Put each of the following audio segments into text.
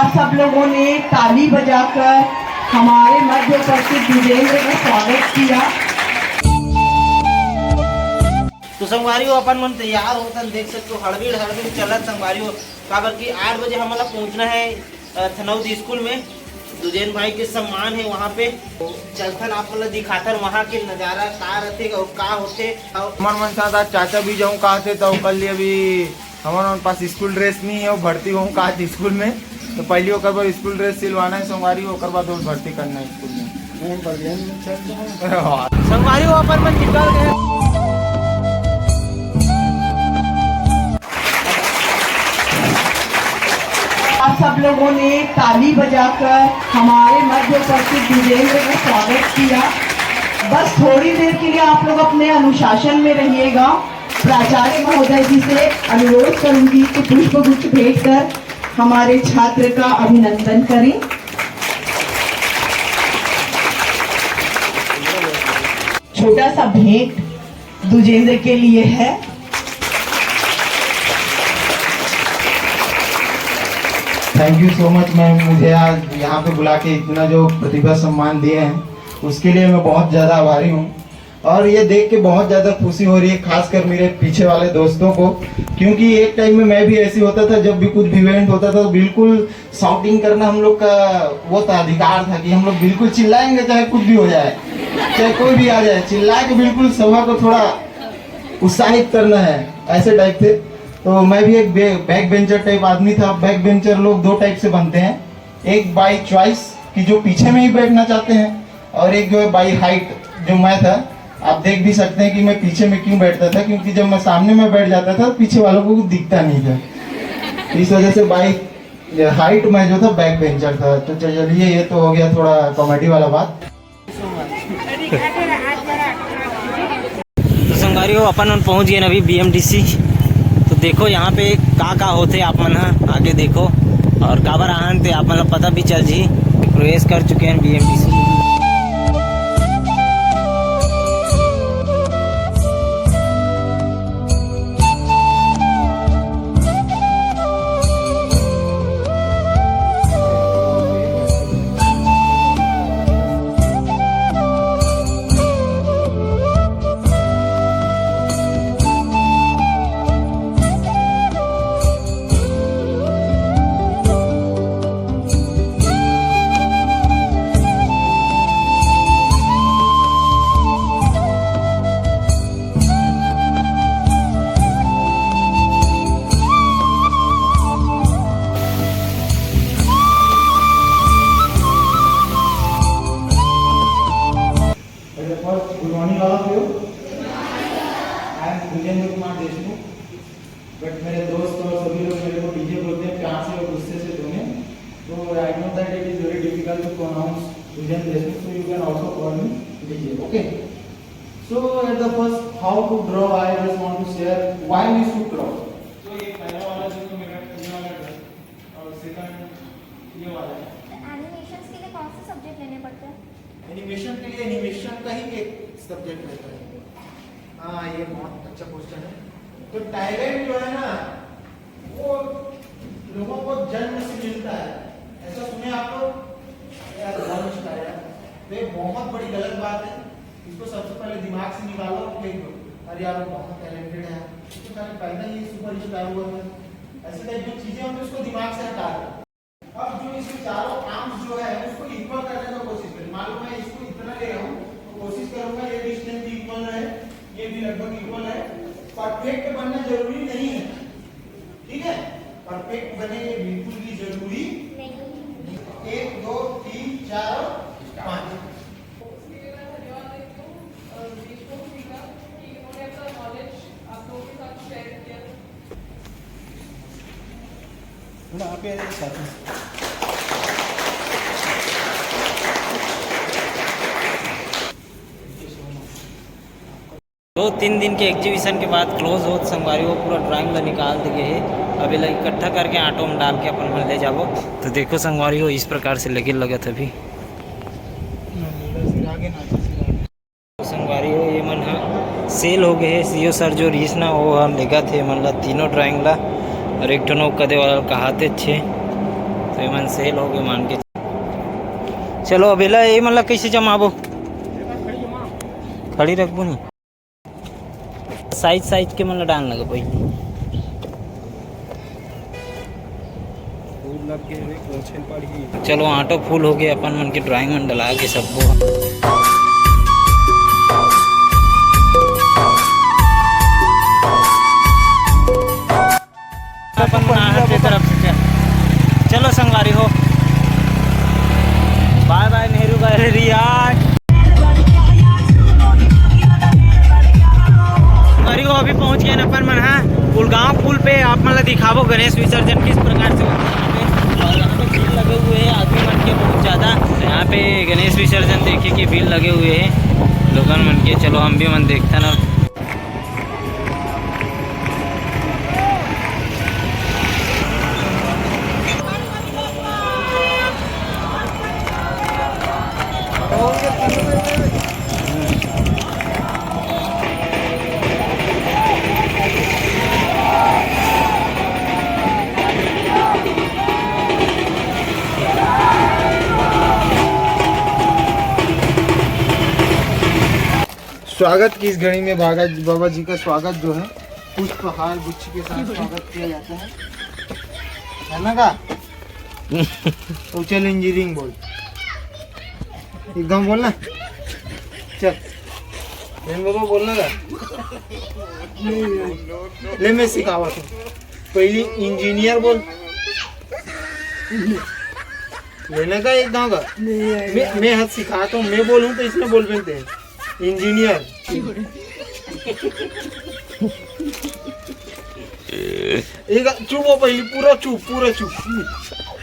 आप सब लोगों ने ताली बजाकर हमारे मध्य उपस्थित विजेंद्र का स्वागत किया। तो संगवारी हो अपन मन तैयार होता देख सकते हो हड़बीड़ चलत संगवारी हो काबर की 8 बजे हमारा पहुंचना है थनौद स्कूल में दुजेन भाई के सम्मान है वहाँ पे। चलथन आप मतलब दिखाथन वहाँ के नज़ारा का रहते और का होते। हमारे मन साथ आज चाचा भी जाऊँ कहा थे तो कल अभी हमारे पास स्कूल ड्रेस नहीं है वो भर्ती हूँ कहा स्कूल में तो पहले होकर बाद स्कूल ड्रेस सिलवाना है संगवारी होकर बाद भर्ती करना है स्कूल में। संगवारी हो अपन मन निकल गए। आप सब लोगों ने ताली बजाकर हमारे मध्य उपस्थित विजेंद्र का स्वागत किया। बस थोड़ी देर के लिए आप लोग अपने अनुशासन में रहिएगा। प्राचार्य महोदय जी से अनुरोध करूंगी कि पुष्पगुच्छ भेंट कर हमारे छात्र का अभिनंदन करें। छोटा सा भेंट दुजेंद्र के लिए है। Thank you so much ma'am, मुझे आज यहाँ पे बुला के इतना जो प्रतिभा सम्मान दिए हैं उसके लिए मैं बहुत ज़्यादा आभारी हूँ। और ये देख के बहुत ज़्यादा खुशी हो रही है खासकर मेरे पीछे वाले दोस्तों को, क्योंकि एक टाइम में मैं भी ऐसी होता था जब भी कुछ इवेंट होता था तो बिल्कुल शाउटिंग करना हम लोग का वो था, अधिकार था कि हम लोग बिल्कुल चिल्लाएंगे चाहे कुछ भी हो जाए, चाहे कोई भी आ जाए, चिल्ला के बिल्कुल सभा को थोड़ा उत्साहित करना है, ऐसे टाइप थे। तो मैं भी एक बैक बेंचर टाइप आदमी था। बैक बेंचर लोग दो टाइप से बनते हैं, एक बाई चॉइस कि जो पीछे में ही बैठना चाहते हैं और एक जो है बाई हाइट जो मैं था। आप देख भी सकते हैं कि मैं पीछे में क्यों बैठता था, क्योंकि जब मैं सामने में बैठ जाता था पीछे वालों को दिखता नहीं था, इस वजह से बाई हाइट में जो था बैक बेंचर था। तो चलिए ये तो हो गया थोड़ा कॉमेडी वाला बात। तो संगवारी हो अपन पहुँच गए अभी BMTC। तो देखो यहाँ पे का होते आप मन आगे देखो और काबर आन थे आप मन पता भी चल जी। प्रवेश कर चुके हैं BMTC। Good morning all of you. I am Vijendra Kumar Deshmukh. But मेरे दोस्त और सभी लोग मेरे को डीजे बोलते हैं प्यार से और गुस्से से दोनों। तो I know that it is very difficult to pronounce Vijendra Deshmukh, so you can also call me DJ. Okay. So at the first, how to draw? I just want to share why we should draw. तो ये पहला वाला जो मेरा ये वाला है और सेकंड ये वाला है। एनिमेशंस के लिए कौन से सब्जेक्ट लेने पड़ते हैं? एनिमेशन के लिए एनिमेशन का ही एक सब्जेक्ट रहता है। हाँ, ये बहुत अच्छा क्वेश्चन है। तो टैलेंट जो है ना वो लोगों को जन्म से मिलता है, ऐसा सुने आप लोग? यार तो ये बहुत बड़ी गलत बात है। इसको सबसे पहले दिमाग से निकालो और फेंक दो। अरे यार वो बहुत टैलेंटेड है, तो सारे पैदा ही सुपर स्टार हुआ है, ऐसे टाइप जो चीजें होती है उसको दिमाग से हटा दो। अब जो इसके चारों आर्म्स जो है उसको इक्वल करने का कोशिश करें। मालूम है इसको इतना ले रहा हूँ तो कोशिश करूंगा ये डिस्टेंस भी इक्वल रहे, ये भी लगभग इक्वल है। परफेक्ट बनना जरूरी नहीं है, ठीक है? परफेक्ट बने ये बिल्कुल भी जरूरी नहीं। 1 2 3 4 5 आप दो तीन दिन के एग्जीबिशन के बाद क्लोज हो संगवारी हो पूरा ड्राइंग ला निकाल दिए है। अभी लग इकट्ठा करके आटो में डाल के अपन मन ले जाबो। तो देखो संगवारी हो इस प्रकार से लगे लगत अभी संगवारी हो ये मन सेल हो गए है। सीओ सर जो रीस ना वो हम लेगा थे मन ला तीनों ड्राइंग ला और एक टनो कदे वाला कहाते छे तो मन सेल हो गए मान के चलो। अबेला ये मतलब कैसे जमाबो? खड़ी रखबो नहीं, साइज साइज के मतलब डालना के पहले फूल लग गए पहुंचे पड़ी। चलो आटो फूल हो गया अपन मन के ड्राइंग में डला के सबको। अपन नाहर के तरफ से चलो संगवारी हो। बाय बाय नेहरू गैलरी यार। संगवारी हो अभी पहुंच गए अपन मन है गुड़गांव पुल पे। आप मतलब दिखावो गणेश विसर्जन किस प्रकार से होता है। और यहाँ पे भीड़ लगे हुए हैं आदमी मन के बहुत ज़्यादा। यहाँ पे गणेश विसर्जन देखिए कि भीड़ लगे हुए हैं लोगन मन के। चलो हम भी मन देखते ना। स्वागत की इस घड़ी में बाबा जी का स्वागत जो है पुष्पहार गुच्छ के साथ स्वागत किया जाता है ना का? तो चल इंजीनियरिंग बोल, एकदम बोलना। चल बाबा बोलना का? ले मैं सिखावा तू पहली इंजीनियर बोल लेने का एकदम का। मैं हाथ सिखाता हूँ, मैं बोलूँ तो इसमें बोल पेलते हैं इंजीनियर। एक चुप हो पहले, पूरा चुप।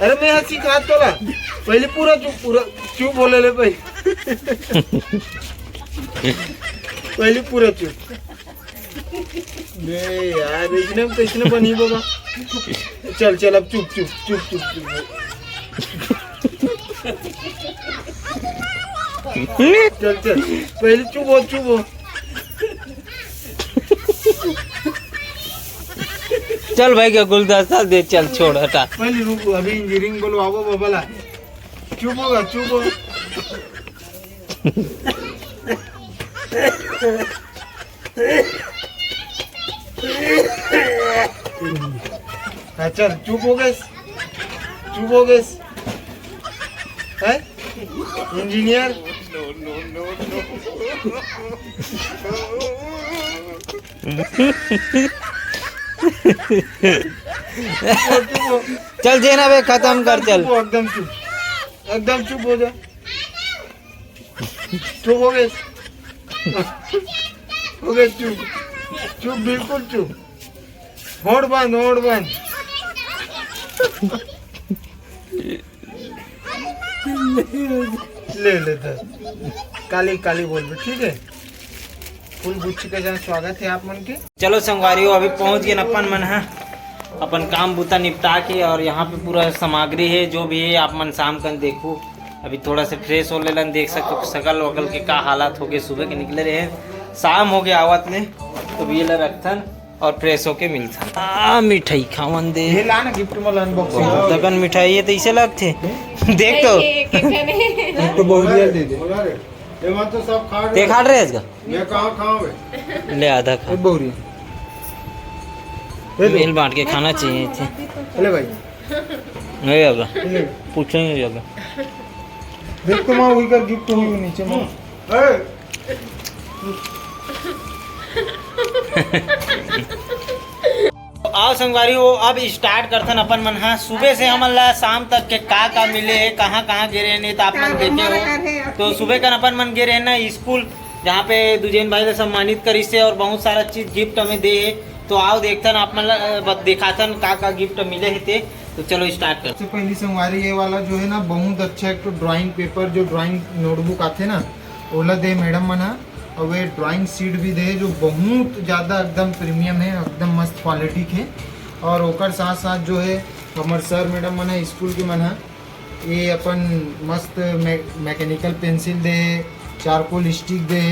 अरे मैं हाथ सिखा तो ला पहले पूरा चुप बोले ले पहले पूरा चुप। यार इसने बनी बाबा। चल अब चुप। चल पहले चुप हो। चल भाई क्या गुलदस्ता दे, चल छोड़ हटा। पहले रुको, अभी इंजीनियरिंग बोलो आवो बाबा। चुप हो। हाँ चल चुप हो गए है इंजीनियर। चल जेना बे खत्म कर चल। एकदम चुप हो जा। चुप हो गए चुप बिल्कुल चुप। होड़ बंद ले लेता काली बोल बे, ठीक है। फुल गुच्छी के साथ स्वागत है आप मन के। चलो संगवारियों अभी पहुंच गए अपन मन है अपन काम बूता निपटा के। और यहाँ पे पूरा सामग्री है जो भी है आप मन शाम कन देखो। अभी थोड़ा से फ्रेश हो लेलन, देख सकते सकल वकल के का हालात हो गए। सुबह के निकले रहे, शाम हो गया आवत में तो ये रखथन और फ्रेश होके मिलता। मिठाई खावन दे लाना गिफ्ट में अनबॉक्सिंग दकन मिठाई ये तो ऐसे लगते देख तो दे दे। तो सब खा ते खा रहे इसका मैं कहां खाऊं ले आधा खा। बहुरी मिल बांट के खाना चाहिए थे। अरे भाई नहीं होगा पूछेंगे होगा। देख तो मां वही कर गिफ्ट हुई नीचे मां। आओ संगवारी हो अब स्टार्ट करथन अपन मन। हाँ सुबह से हमन ला शाम तक के का मिले है, कहाँ गिरे नहीं तो आप मन देखे हो। तो सुबह का अपन मन गिरे ना स्कूल, जहाँ पे दुजेन भाई ने सम्मानित करी से और बहुत सारा चीज गिफ्ट हमें दे है। तो आओ देखथन आप मन दिखाथन का गिफ्ट मिले है। तो चलो स्टार्ट कर। सबसे पहली संगवारी ये वाला जो है ना बहुत अच्छा एक तो ड्राइंग पेपर जो ड्राइंग नोटबुक आते ना ओला दे मैडम मना। और वे ड्राइंग शीट भी दे जो बहुत ज़्यादा एकदम प्रीमियम है, एकदम मस्त क्वालिटी के। और ओकर साथ साथ जो है हमारे सर मैडम मना स्कूल के मना ये अपन मस्त मैकेनिकल पेंसिल दे, चारकोल स्टिक दे,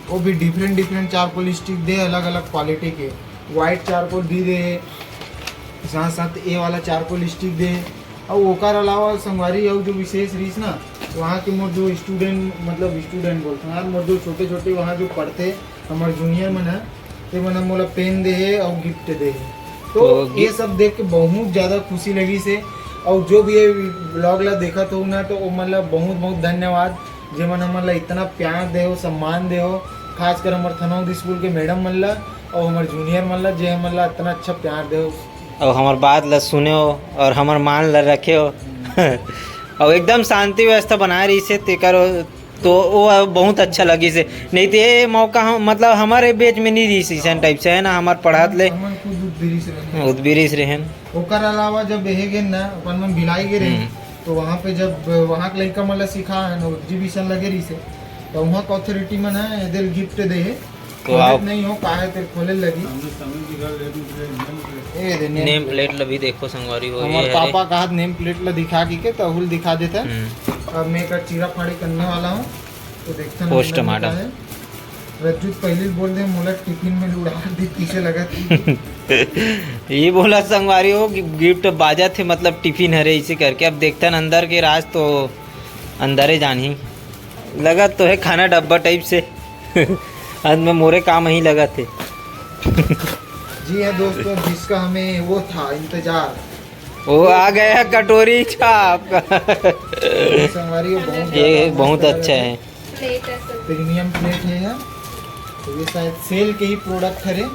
वो भी डिफरेंट चारकोल स्टिक दे अलग अलग क्वालिटी के। वाइट चारकोल भी दे, साथ साथ ये वाला चारकोल स्टिक दे। और ओकर अलावा संगवारी और जो विशेष रीस ना वहाँ के मोर जो स्टूडेंट मतलब स्टूडेंट बोलते हैं मोर जो छोटे छोटे वहाँ जो पढ़ते हमारे जूनियर मन है ते मन मोला पेन दे है और गिफ्ट दे है तो ये सब देख के बहुत ज़्यादा खुशी लगी से और जो भी ये ब्लॉग ला देखा तो ना तो मतलब बहुत बहुत धन्यवाद जे मन हमला इतना प्यार दे हो सम्मान दे हो खासकर हमारे थनौद स्कूल के मैडम मन ला और हमारे जूनियर मन ला जे हमला इतना अच्छा प्यार दे हो और हमार बात ला सुने हो और हमार मान ला रखे हो और एकदम शांति व्यवस्था बना रही से ते करो तो वो बहुत अच्छा लगी से नहीं तो ये मौका हम मतलब हमारे बेच में नहीं रही सीजन टाइप से है ना हमार पढ़ात ले हमन खुद उदबिरी से रहन ओकर अलावा जब रहे गे ना अपन में भिलाई गे रहे तो वहाँ पे जब वहाँ के लड़का मतलब सिखा है ना एग्जीबिशन लगे रही से तो वहाँ का अथॉरिटी मन है इधर गिफ्ट दे है तो आप नहीं हो का है तेरे खोले लगी ए दे नेम प्लेट ला भी देखो संगवारी हो हमारे ये पापा का हाथ नेम प्लेट ला दिखा के तो अहुल दिखा देता है है अब मैं एक चीरा फाड़ी करने वाला हूँ तो देखते हैं पोस्ट अंदर में टमाटर। क्या है। रज्जू पहले ही बोल दे मोला टिफिन में उड़ा दी पीछे लगा थी ये बोला संगवारी हो कि गिफ्ट बाजा थे मतलब टिफिन हरे इसे करके अब देखते हैं अंदर के राज तो अंदर ही जान ही लगा तो है खाना डब्बा टाइप से अंत में मोरे काम ही लगा थे जी है दोस्तों जिसका हमें वो था इंतजार वो आ गया कटोरी छाप संगवारी वो बहुत ये ज़्यादा बहुत मस्त अच्छा लगा है प्लेट है सब। प्रीमियम प्लेट है यार तो ये शायद सेल के ही प्रोडक्ट है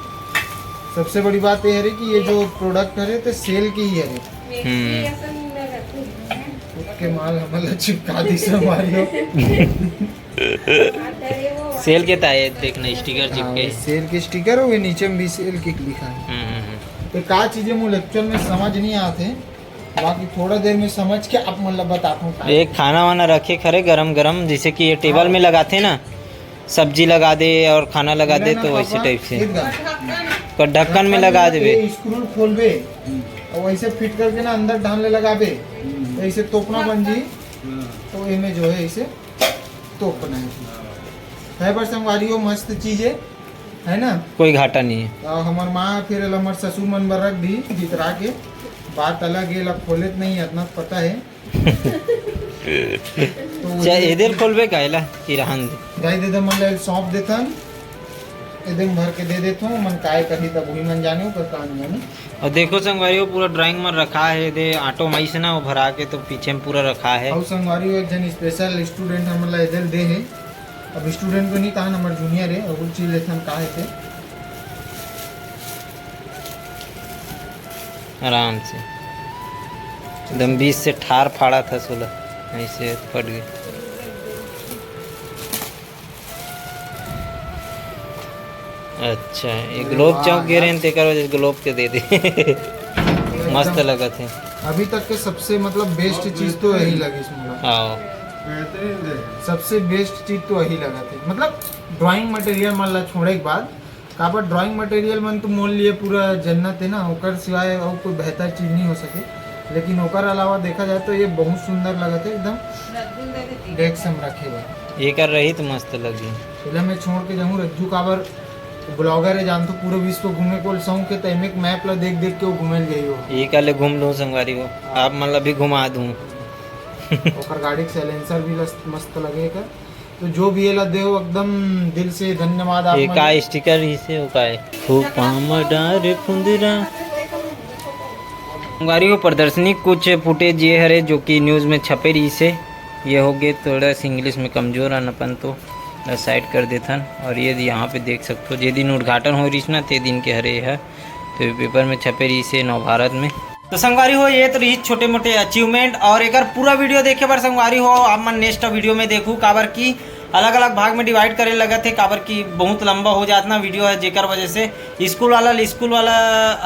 सबसे बड़ी बात ये है कि ये जो प्रोडक्ट है तो सेल के ही है ये असल में रखी है। उसके माल हमारा चिपका दी से हमारी हो अरे वो सेल के ताए देखना स्टिकर चिपके सेल के स्टिकर हो गए नीचे में भी सेल के लिखा है तो का चीजें मुझे एक्चुअल में समझ नहीं आते बाकी थोड़ा देर में समझ के आप मतलब बताता हूँ एक खाना वाना रखे खरे गरम गरम जैसे कि ये टेबल में लगाते ना सब्जी लगा दे और खाना लगा दे तो वैसे टाइप से तो ढक्कन में लगा देवे स्क्रू खोलबे और वैसे फिट करके ना अंदर ढालने लगाबे तो ऐसे तोपना बन जी तो इनमें जो है इसे तोपना है पर संगवारी हो मस्त चीज है ना कोई घाटा नहीं है और हमार माँ फिर हमार ससुर मन बर रख दी जितरा के बात अलग है लब खोले नहीं इतना पता है तो चाहे इधर खोलबे काहेला कि रहन दे गाय दे मन सौंप देथन एकदम भर के दे देता हूँ मन काय करी तब वही मन जाने पर काम जाने और देखो संगवारी वो पूरा ड्राइंग में रखा है दे ऑटो माई से ना वो भरा के तो पीछे में पूरा रखा है और संगवारी एक जन स्पेशल स्टूडेंट हमला इधर दे है अब स्टूडेंट को नहीं कहा हमारे जूनियर है और चीज लेथन का है थे आराम से एकदम 20 से ठार फाड़ा था 16 ऐसे फट गए अच्छा ये ग्लोब चौक गिरे थे करो ग्लोब के दे दे मस्त लगा थे अभी तक के सबसे मतलब बेस्ट चीज तो यही लगी इसमें आओ सबसे बेस्ट चीज तो यही लगा थे मतलब ड्राइंग मटेरियल मान ला छोड़े के बाद का पर ड्राइंग मटेरियल मन तो मोल लिए पूरा जन्नत है ना ओकर सिवाय और कोई बेहतर चीज नहीं हो सके लेकिन ओकर अलावा देखा जाए तो ये बहुत सुंदर लगा था एकदम डेस्क से हम रखे हुए ये कर रही तो मस्त लगी पहले मैं छोड़ के जाऊँ रज्जू काबर ब्लॉगर है जानते पूरे विश्व घूमने को शौक है तो एक मैप ला देख देख के वो घूमे गई हो ये कल घूम लूँ संगवारी को आप मतलब भी घुमा दूँ और गाड़ी के साइलेंसर भी मस्त लगेगा तो जो भी ये ला दे हो एकदम दिल से धन्यवाद आप ये का स्टिकर इसे हो का है डारे फुंदरा संगवारी को प्रदर्शनी कुछ फुटेज ये हरे जो कि न्यूज़ में छपे रही से ये हो गए थोड़ा इंग्लिश में कमजोर अपन तो साइड कर देथन और ये यहाँ पे देख सकते हो जे दिन उद्घाटन हो रही ना ते दिन के हरे है तो पेपर में छपे रही से नव भारत में तो संगवारी हो ये तो रही छोटे मोटे अचीवमेंट और एक पूरा वीडियो देखे बार संगवारी हो आप मन नेक्स्ट वीडियो में देखूँ काबर की अलग अलग भाग में डिवाइड करे लगा थे काबर की बहुत लंबा हो जाता ना वीडियो है जेकर वजह से स्कूल वाला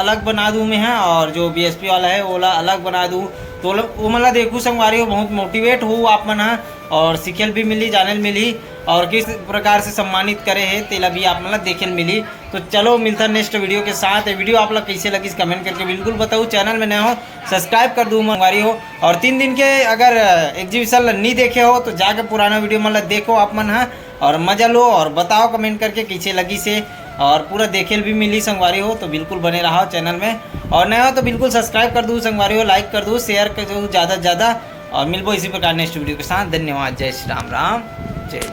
अलग बना दूँ मैं है और जो BSP वाला है वो अलग बना दूँ तो वो मतलब देखूँ संगवारी हो बहुत मोटिवेट हो आप मन है और सीखल भी मिली जानल मिली और किस प्रकार से सम्मानित करे है तेला भी आप मतलब देखने मिली तो चलो मिलता नेक्स्ट वीडियो के साथ वीडियो आप लोग कैसे लगी कमेंट करके बिल्कुल बताओ चैनल में नया हो सब्सक्राइब कर दूँ मंगवारी हो और 3 दिन के अगर एग्जीबिशन नहीं देखे हो तो जाके पुराना वीडियो मतलब देखो आप मन है और मजा लो और बताओ कमेंट करके कैसे लगी से और पूरा देखेल भी मिली संगवारी हो। तो बिल्कुल बने रहो चैनल में, और नया हो तो बिल्कुल सब्सक्राइब कर दूँ संगवारी हो, लाइक कर दूँ, शेयर कर दूँ ज़्यादा से ज़्यादा। और मिलबो इसी प्रकार नेक्स्ट वीडियो के साथ। धन्यवाद। जय श्री राम, राम जय।